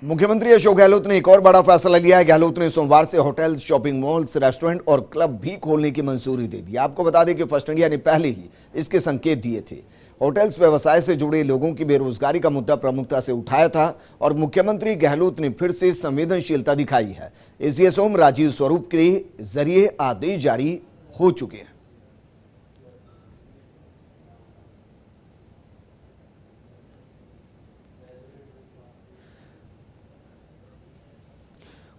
मुख्यमंत्री अशोक गहलोत ने एक और बड़ा फैसला लिया है। गहलोत ने सोमवार से होटल्स, शॉपिंग मॉल्स, रेस्टोरेंट और क्लब भी खोलने की मंजूरी दे दी। आपको बता दें कि फर्स्ट इंडिया ने पहले ही इसके संकेत दिए थे। होटल्स व्यवसाय से जुड़े लोगों की बेरोजगारी का मुद्दा प्रमुखता से उठाया था और मुख्यमंत्री गहलोत ने फिर से संवेदनशीलता दिखाई है। इस सोम राजीव स्वरूप के जरिए आदेश जारी हो चुके हैं।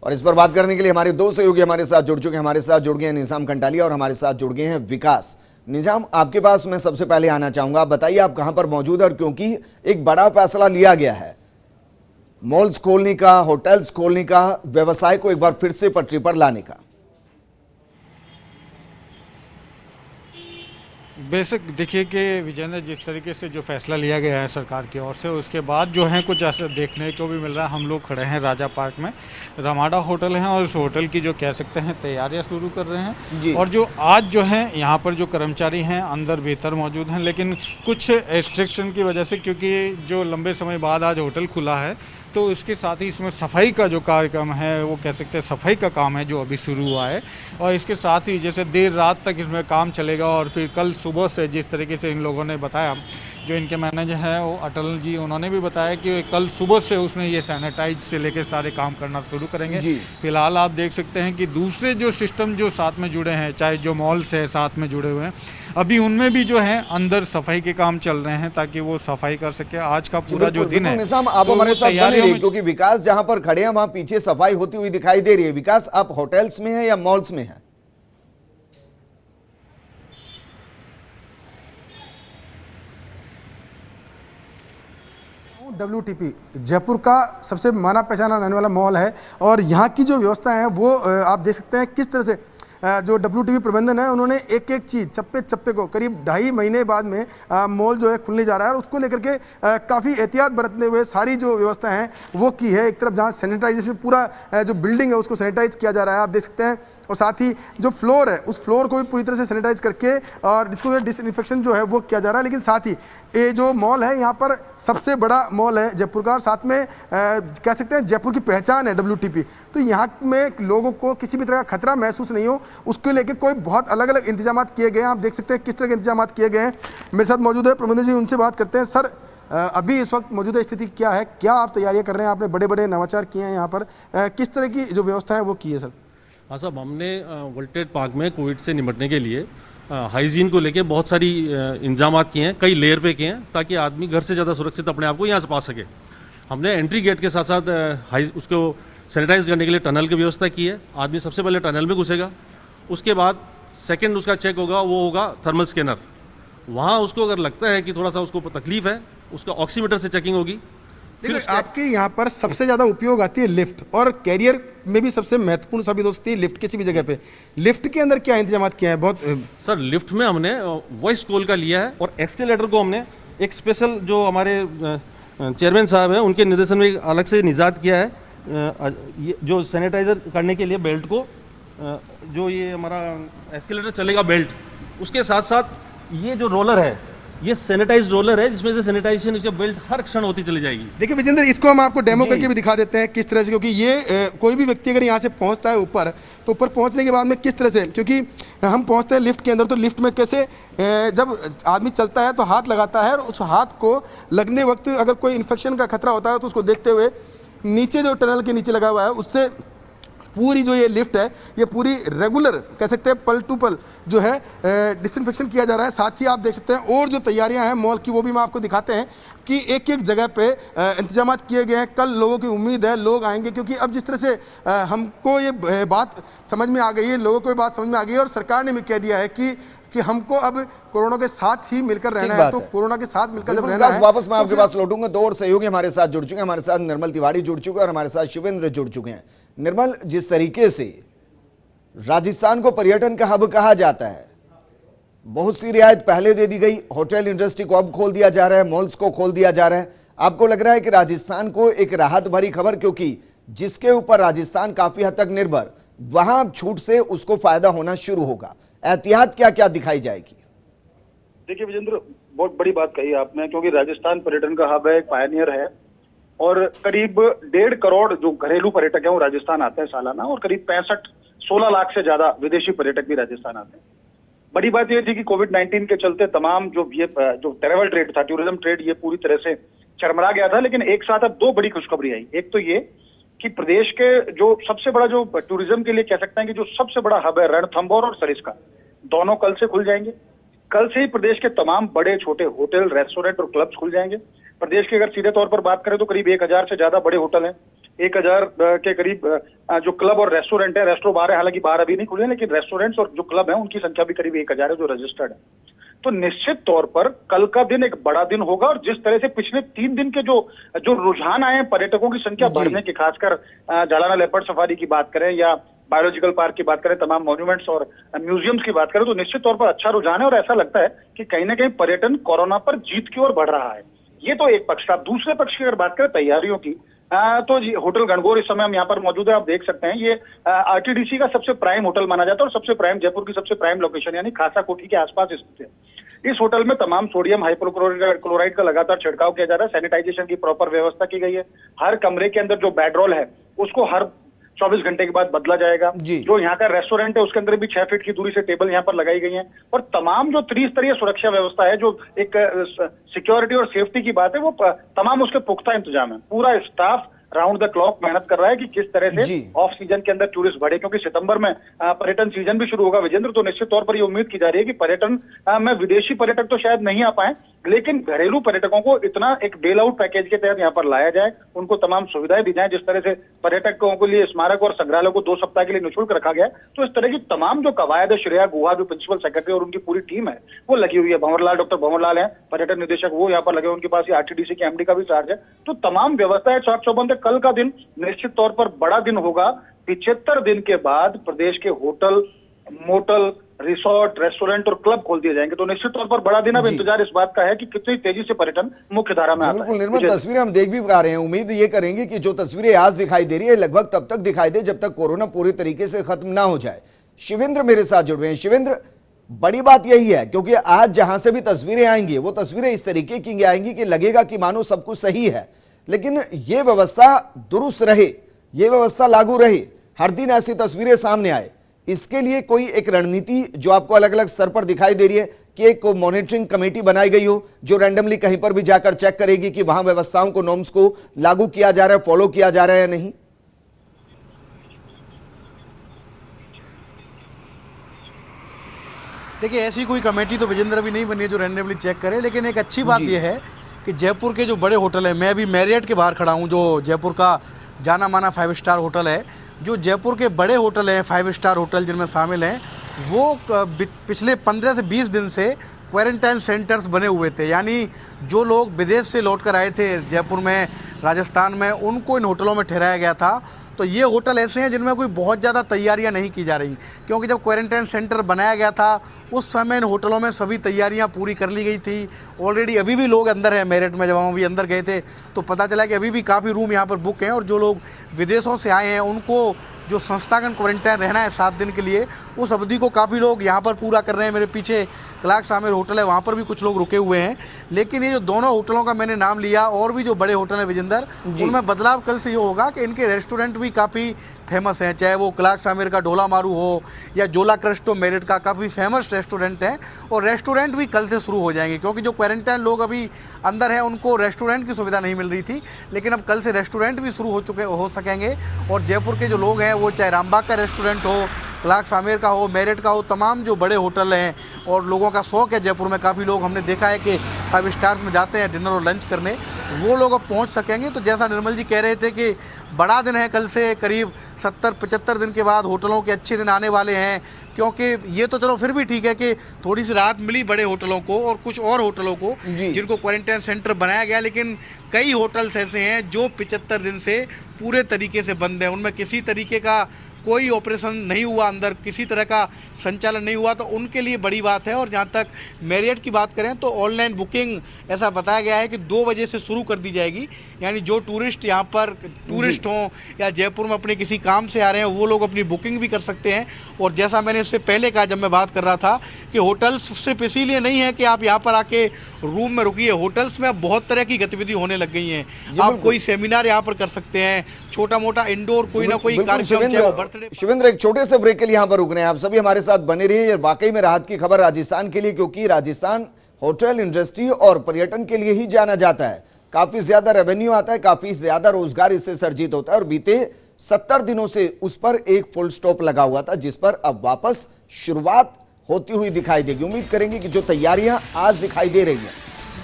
और इस पर बात करने के लिए हमारे दो सहयोगी हमारे साथ जुड़ चुके हैं। हमारे साथ जुड़ गए हैं निजाम कंटालिया और हमारे साथ जुड़ गए हैं विकास। निजाम, आपके पास मैं सबसे पहले आना चाहूंगा। बताइए आप कहां पर मौजूद है, और क्योंकि एक बड़ा फैसला लिया गया है मॉल्स खोलने का, होटल्स खोलने का, व्यवसाय को एक बार फिर से पटरी पर लाने का। बेसिक देखिए कि विजेंद्र, जिस तरीके से जो फैसला लिया गया है सरकार की ओर से, उसके बाद जो है कुछ ऐसा देखने को भी मिल रहा है। हम लोग खड़े हैं राजा पार्क में, रमाडा होटल है और उस होटल की जो कह सकते हैं तैयारियां शुरू कर रहे हैं। और जो आज जो है यहाँ पर जो कर्मचारी हैं अंदर भीतर मौजूद हैं, लेकिन कुछ रिस्ट्रिक्शन की वजह से, क्योंकि जो लंबे समय बाद आज होटल खुला है, तो इसके साथ ही इसमें सफाई का जो कार्यक्रम है, वो कह सकते हैं सफाई का काम है जो अभी शुरू हुआ है। और इसके साथ ही जैसे देर रात तक इसमें काम चलेगा और फिर कल सुबह से, जिस तरीके से इन लोगों ने बताया, जो इनके मैनेजर हैं वो अटल जी, उन्होंने भी बताया कि कल सुबह से उसमें ये सैनिटाइज से लेकर सारे काम करना शुरू करेंगे। फिलहाल आप देख सकते हैं कि दूसरे जो सिस्टम जो साथ में जुड़े हैं, चाहे जो मॉल्स है साथ में जुड़े हुए हैं, अभी उनमें भी जो है अंदर सफाई के काम चल रहे हैं ताकि वो सफाई कर सके। आज का पूरा जो दिन है, निजाम आप हमारे साथ बने रहिए, क्योंकि विकास जहां पर खड़े हैं वहां पीछे सफाई होती हुई दिखाई दे रही है। विकास, आप होटल्स में है या मॉल्स में है? WTP जयपुर का सबसे माना पहचाना जाने वाला मॉल है और यहाँ की जो व्यवस्था है वो आप देख सकते हैं किस तरह से जो WTP प्रबंधन है, उन्होंने एक एक चीज़ चप्पे चप्पे को करीब 2.5 महीने बाद में मॉल जो है खुलने जा रहा है और उसको लेकर के काफ़ी एहतियात बरतने हुए सारी जो व्यवस्था है वो की है। एक तरफ जहाँ सैनिटाइजेशन, पूरा जो बिल्डिंग है उसको सैनिटाइज किया जा रहा है, आप देख सकते हैं। और साथ ही जो फ्लोर है उस फ्लोर को भी पूरी तरह से सैनिटाइज करके और इसको डिसइंफेक्शन जो है वो किया जा रहा है। लेकिन साथ ही ये जो मॉल है यहाँ पर सबसे बड़ा मॉल है जयपुर का और साथ में कह सकते हैं जयपुर की पहचान है WTP। तो यहाँ में लोगों को किसी भी तरह का खतरा महसूस नहीं हो, उसके लेके कोई बहुत अलग अलग इंतजाम किए गए हैं। आप देख सकते हैं किस तरह के इंतजाम किए गए हैं। मेरे साथ मौजूद है प्रबंधक जी, उनसे बात करते हैं। सर, अभी इस वक्त मौजूदा स्थिति क्या है, क्या आप तैयारियां कर रहे हैं? आपने बड़े बड़े नवाचार किए हैं यहाँ पर, किस तरह की जो व्यवस्था है वो की है सर? हाँ साहब, हमने वर्ल्ड ट्रेड पार्क में कोविड से निपटने के लिए हाइजीन को लेके बहुत सारी इंतजाम किए हैं, कई लेयर पे किए हैं ताकि आदमी घर से ज़्यादा सुरक्षित अपने आप को यहाँ से पा सके। हमने एंट्री गेट के साथ साथ उसको सैनिटाइज करने के लिए टनल की व्यवस्था की है। आदमी सबसे पहले टनल में घुसेगा, उसके बाद सेकंड उसका चेक होगा, वो होगा थर्मल स्कैनर। वहाँ उसको अगर लगता है कि थोड़ा सा उसको तकलीफ है, उसका ऑक्सीमीटर से चेकिंग होगी। फिर आपके यहाँ पर सबसे ज़्यादा उपयोग आती है लिफ्ट, और कैरियर में भी सबसे महत्वपूर्ण साबित होती है लिफ्ट। किसी भी जगह पे लिफ्ट के अंदर क्या इंतजाम किए हैं? बहुत सर, लिफ्ट में हमने वॉइस कॉल का लिया है और एस्केलेटर को हमने एक स्पेशल, जो हमारे चेयरमैन साहब हैं उनके निर्देशन में अलग से निजात किया है। ये जो सैनिटाइजर करने के लिए बेल्ट को, जो ये हमारा एस्केलेटर चलेगा बेल्ट, उसके साथ साथ ये जो रोलर है, ये सैनिटाइज रोलर है जिसमें से सैनिटाइजेशन जो बेल्ट हर क्षण होती चली जाएगी। देखिए विजेंद्र, इसको हम आपको डेमो करके भी दिखा देते हैं किस तरह से, क्योंकि ये कोई भी व्यक्ति अगर यहाँ से पहुँचता है ऊपर, तो ऊपर पहुँचने के बाद में किस तरह से, क्योंकि हम पहुँचते हैं लिफ्ट के अंदर, तो लिफ्ट में कैसे जब आदमी चलता है तो हाथ लगाता है और उस हाथ को लगने वक्त अगर कोई इन्फेक्शन का खतरा होता है तो उसको देखते हुए नीचे जो टनल के नीचे लगा हुआ है उससे पूरी जो ये लिफ्ट है ये पूरी रेगुलर कह सकते हैं पल टू पल जो है डिसइंफेक्शन किया जा रहा है। साथ ही आप देख सकते हैं और जो तैयारियां हैं मॉल की वो भी हम आपको दिखाते हैं कि एक एक जगह पे इंतजाम किए गए हैं। कल लोगों की उम्मीद है लोग आएंगे, क्योंकि अब जिस तरह से हमको ये बात समझ में आ गई है, लोगों को ये बात समझ में आ गई है और सरकार ने भी कह दिया है कि हमको अब कोरोना के साथ ही मिलकर रहना है। तो कोरोना के साथ मिलकर जब रहना है, वापस मैं आपके पास लौटूंगा। दो और सहयोगी हमारे साथ जुड़ चुके हैं। हमारे साथ निर्मल तिवारी जुड़ चुके हैं और हमारे साथ शिवेंद्र जुड़ चुके हैं। निर्मल, जिस तरीके से राजस्थान को पर्यटन का हब कहा जाता है, बहुत सी रियायत पहले दे दी गई, होटल इंडस्ट्री को अब खोल दिया जा रहा है, मॉल्स को खोल दिया जा रहा है। आपको लग रहा है कि राजस्थान को एक राहत भरी खबर, क्योंकि जिसके ऊपर राजस्थान काफी हद तक निर्भर, वहां छूट से उसको फायदा होना शुरू होगा। एहतियात क्या क्या दिखाई जाएगी? देखिए विजेंद्र, बहुत बड़ी बात कही आपने, क्योंकि राजस्थान पर्यटन का हब है, एक पायनियर है और करीब 1.5 करोड़ जो घरेलू पर्यटक हैं वो राजस्थान आते हैं सालाना, और करीब 16 लाख से ज्यादा विदेशी पर्यटक भी राजस्थान आते हैं। बड़ी बात यह थी कि कोविड-19 के चलते तमाम जो ट्रैवल ट्रेड था, टूरिज्म ट्रेड, ये पूरी तरह से चरमरा गया था। लेकिन एक साथ अब 2 बड़ी खुशखबरी आई। एक तो ये कि प्रदेश के जो सबसे बड़ा जो टूरिज्म के लिए कह सकते हैं कि जो सबसे बड़ा हब है, रणथंभौर और सरिस्का, दोनों कल से खुल जाएंगे। कल से ही प्रदेश के तमाम बड़े छोटे होटल, रेस्टोरेंट और क्लब्स खुल जाएंगे। प्रदेश की अगर सीधे तौर पर बात करें तो करीब 1000 से ज्यादा बड़े होटल हैं, 1000 के करीब जो क्लब और रेस्टोरेंट है, रेस्टोरेंट बार है, हालांकि बार अभी नहीं खुले, लेकिन रेस्टोरेंट्स और जो क्लब है उनकी संख्या भी करीब 1000 है जो रजिस्टर्ड है। तो निश्चित तौर पर कल का दिन एक बड़ा दिन होगा। और जिस तरह से पिछले 3 दिन के जो रुझान आए हैं पर्यटकों की संख्या बढ़ने के, खासकर जालाना लेपर्ड सफारी की बात करें या बायोलॉजिकल पार्क की बात करें, तमाम मॉन्यूमेंट्स और म्यूजियम्स की बात करें, तो निश्चित तौर पर अच्छा रुझान है। और ऐसा लगता है कि कहीं ना कहीं पर्यटन कोरोना पर जीत की ओर बढ़ रहा है। ये तो एक पक्ष था। दूसरे पक्ष की अगर बात करें तैयारियों की, तो होटल गणगौर इस समय हम यहाँ पर मौजूद है, आप देख सकते हैं। ये आरटीडीसी का सबसे प्राइम होटल माना जाता है और सबसे प्राइम, जयपुर की सबसे प्राइम लोकेशन यानी खासा कोठी के आसपास स्थित है। इस होटल में तमाम सोडियम हाइपोक्लोराइड का लगातार छिड़काव किया जा रहा है। सैनिटाइजेशन की प्रॉपर व्यवस्था की गई है। हर कमरे के अंदर जो बेडरोल है उसको हर 24 घंटे के बाद बदला जाएगा। जो यहाँ का रेस्टोरेंट है उसके अंदर भी 6 फीट की दूरी से टेबल यहाँ पर लगाई गई हैं। और तमाम जो त्रिस्तरीय सुरक्षा व्यवस्था है, जो एक सिक्योरिटी और सेफ्टी की बात है, वो तमाम उसके पुख्ता इंतजाम है। पूरा स्टाफ राउंड द क्लॉक मेहनत कर रहा है कि किस तरह से ऑफ सीजन के अंदर टूरिस्ट बढ़े, क्योंकि सितंबर में पर्यटन सीजन भी शुरू होगा विजेंद्र। तो निश्चित तौर पर ये उम्मीद की जा रही है कि पर्यटन में विदेशी पर्यटक तो शायद नहीं आ पाए, लेकिन घरेलू पर्यटकों को इतना एक बेल आउट पैकेज के तहत यहाँ पर लाया जाए, उनको तमाम सुविधाएं दी जाए। जिस तरह से पर्यटकों के लिए स्मारक और संग्रहालय को 2 सप्ताह के लिए निःशुल्क रखा गया, तो इस तरह की तमाम जो कवायद है, श्रेया गुहा जो प्रिंसिपल सेक्रेटरी और उनकी पूरी टीम है वो लगी हुई है। डॉक्टर भंवरलाल है पर्यटन निदेशक, वो यहाँ पर लगे, उनके पास आरटीडीसी के एमडी का भी चार्ज है। तो तमाम व्यवस्थाएं चाक चौबंद है। कल का दिन निश्चित तौर पर बड़ा दिन होगा। 75 दिन के बाद प्रदेश के होटल, मोटल, रिसोर्ट, रेस्टोरेंट और क्लब खोल दिए जाएंगे। तो निश्चित तौर पर बड़ा दिन। अब इंतजार इस बात का है कि कितनी तेजी से पर्यटन मुख्य धारा में आता है। बिल्कुल निर्मल, तस्वीरें हम देख भी पा रहे हैं। उम्मीद ये करेंगे कि जो तस्वीरें आज दिखाई दे रही है लगभग तब तक दिखाई दे जब तक कोरोना पूरी तरीके से खत्म ना हो जाए। शिवेंद्र मेरे साथ जुड़ गए हैं। शिवेंद्र, बड़ी बात यही है क्योंकि आज जहां से भी तस्वीरें आएंगी वो तस्वीरें इस तरीके की आएंगी कि लगेगा कि मानो सब कुछ सही है, लेकिन ये व्यवस्था दुरुस्त रहे, ये व्यवस्था लागू रहे, हर दिन ऐसी तस्वीरें सामने आए, इसके लिए कोई एक रणनीति जो आपको अलग अलग स्तर पर दिखाई दे रही है कि एक मॉनिटरिंग कमेटी बनाई गई हो जो रैंडमली कहीं पर भी जाकर चेक करेगी कि वहां व्यवस्थाओं को, नॉर्म्स को लागू किया जा रहा है, फॉलो किया जा रहा है या नहीं? देखिए, ऐसी कोई कमेटी तो विजेंद्र अभी नहीं बनी है जो रैंडमली चेक करे, लेकिन एक अच्छी बात यह है कि जयपुर के जो बड़े होटल हैं, मैं अभी मैरियट के बाहर खड़ा हूं, जो जयपुर का जाना माना 5 स्टार होटल है, जो जयपुर के बड़े होटल हैं 5 स्टार होटल जिनमें शामिल हैं, वो पिछले 15 से 20 दिन से क्वारंटाइन सेंटर्स बने हुए थे। यानी जो लोग विदेश से लौट कर आए थे जयपुर में, राजस्थान में, उनको इन होटलों में ठहराया गया था। तो ये होटल ऐसे हैं जिनमें कोई बहुत ज़्यादा तैयारियां नहीं की जा रही, क्योंकि जब क्वारंटाइन सेंटर बनाया गया था उस समय इन होटलों में सभी तैयारियां पूरी कर ली गई थी। ऑलरेडी अभी भी लोग अंदर हैं। मेरठ में जब हम अभी अंदर गए थे तो पता चला कि अभी भी काफ़ी रूम यहाँ पर बुक हैं, और जो लोग विदेशों से आए हैं उनको जो संस्थागत क्वारंटाइन रहना है 7 दिन के लिए, उस अवधि को काफ़ी लोग यहाँ पर पूरा कर रहे हैं। मेरे पीछे क्लार्क्स आमिर होटल है, वहाँ पर भी कुछ लोग रुके हुए हैं। लेकिन ये जो दोनों होटलों का मैंने नाम लिया, और भी जो बड़े होटल हैं विजेंदर, उनमें बदलाव कल से ये होगा कि इनके रेस्टोरेंट भी काफ़ी फेमस हैं, चाहे वो क्लार्क्स आमिर का डोला मारू हो या जोला क्रस्टो मेरिट का काफ़ी फेमस रेस्टोरेंट है। और रेस्टोरेंट भी कल से शुरू हो जाएंगे, क्योंकि जो क्वारंटाइन लोग अभी अंदर हैं उनको रेस्टोरेंट की सुविधा नहीं मिल रही थी, लेकिन अब कल से रेस्टोरेंट भी शुरू हो सकेंगे। और जयपुर के जो लोग हैं, वो चाहे रामबाग का रेस्टोरेंट हो, क्लार्क्स आमिर का हो, मेरिट का हो, तमाम जो बड़े होटल हैं, और लोगों का शौक़ है जयपुर में, काफ़ी लोग हमने देखा है कि 5 स्टार्स में जाते हैं डिनर और लंच करने, वो लोग अब पहुंच सकेंगे। तो जैसा निर्मल जी कह रहे थे कि बड़ा दिन है कल से, करीब 70-75 दिन के बाद होटलों के अच्छे दिन आने वाले हैं। क्योंकि ये तो चलो फिर भी ठीक है कि थोड़ी सी राहत मिली बड़े होटलों को और कुछ और होटलों को जिनको क्वारंटाइन सेंटर बनाया गया, लेकिन कई होटल्स ऐसे हैं जो 75 दिन से पूरे तरीके से बंद हैं। उनमें किसी तरीके का कोई ऑपरेशन नहीं हुआ, अंदर किसी तरह का संचालन नहीं हुआ, तो उनके लिए बड़ी बात है। और जहाँ तक मैरियट की बात करें तो ऑनलाइन बुकिंग ऐसा बताया गया है कि 2 बजे से शुरू कर दी जाएगी। यानी जो टूरिस्ट यहाँ पर टूरिस्ट हों या जयपुर में अपने किसी काम से आ रहे हैं वो लोग अपनी बुकिंग भी कर सकते हैं। और जैसा मैंने इससे पहले कहा जब मैं बात कर रहा था कि होटल्स सिर्फ इसीलिए नहीं है कि आप यहाँ पर आके रूम में रुकिए, होटल्स में अब बहुत तरह की गतिविधि होने लग गई हैं। आप कोई सेमिनार यहाँ पर कर सकते हैं, छोटा मोटा इंडोर कोई ना कोई कार्यक्रम, चाहे वो बर्थडे। शिवेंद्र, एक छोटे से ब्रेक के लिए यहाँ पर रुक रहे हैं, आप सभी हमारे साथ बने रहिए। वाकई में राहत की खबर राजस्थान के लिए, क्योंकि राजस्थान होटल इंडस्ट्री और पर्यटन के लिए ही जाना जाता है। काफी ज्यादा रेवेन्यू आता है, काफी ज्यादा रोजगार इससे सर्जित होता है और बीते 70 दिनों से उस पर एक फुल स्टॉप लगा हुआ था, जिस पर अब वापस शुरुआत होती हुई दिखाई देगी। उम्मीद करेंगे कि जो तैयारियां आज दिखाई दे रही हैं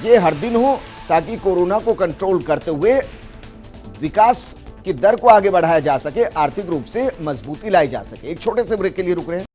ये हर दिन हो, ताकि कोरोना को कंट्रोल करते हुए विकास की दर को आगे बढ़ाया जा सके, आर्थिक रूप से मजबूती लाई जा सके। एक छोटे से ब्रेक के लिए रुक रहे हैं।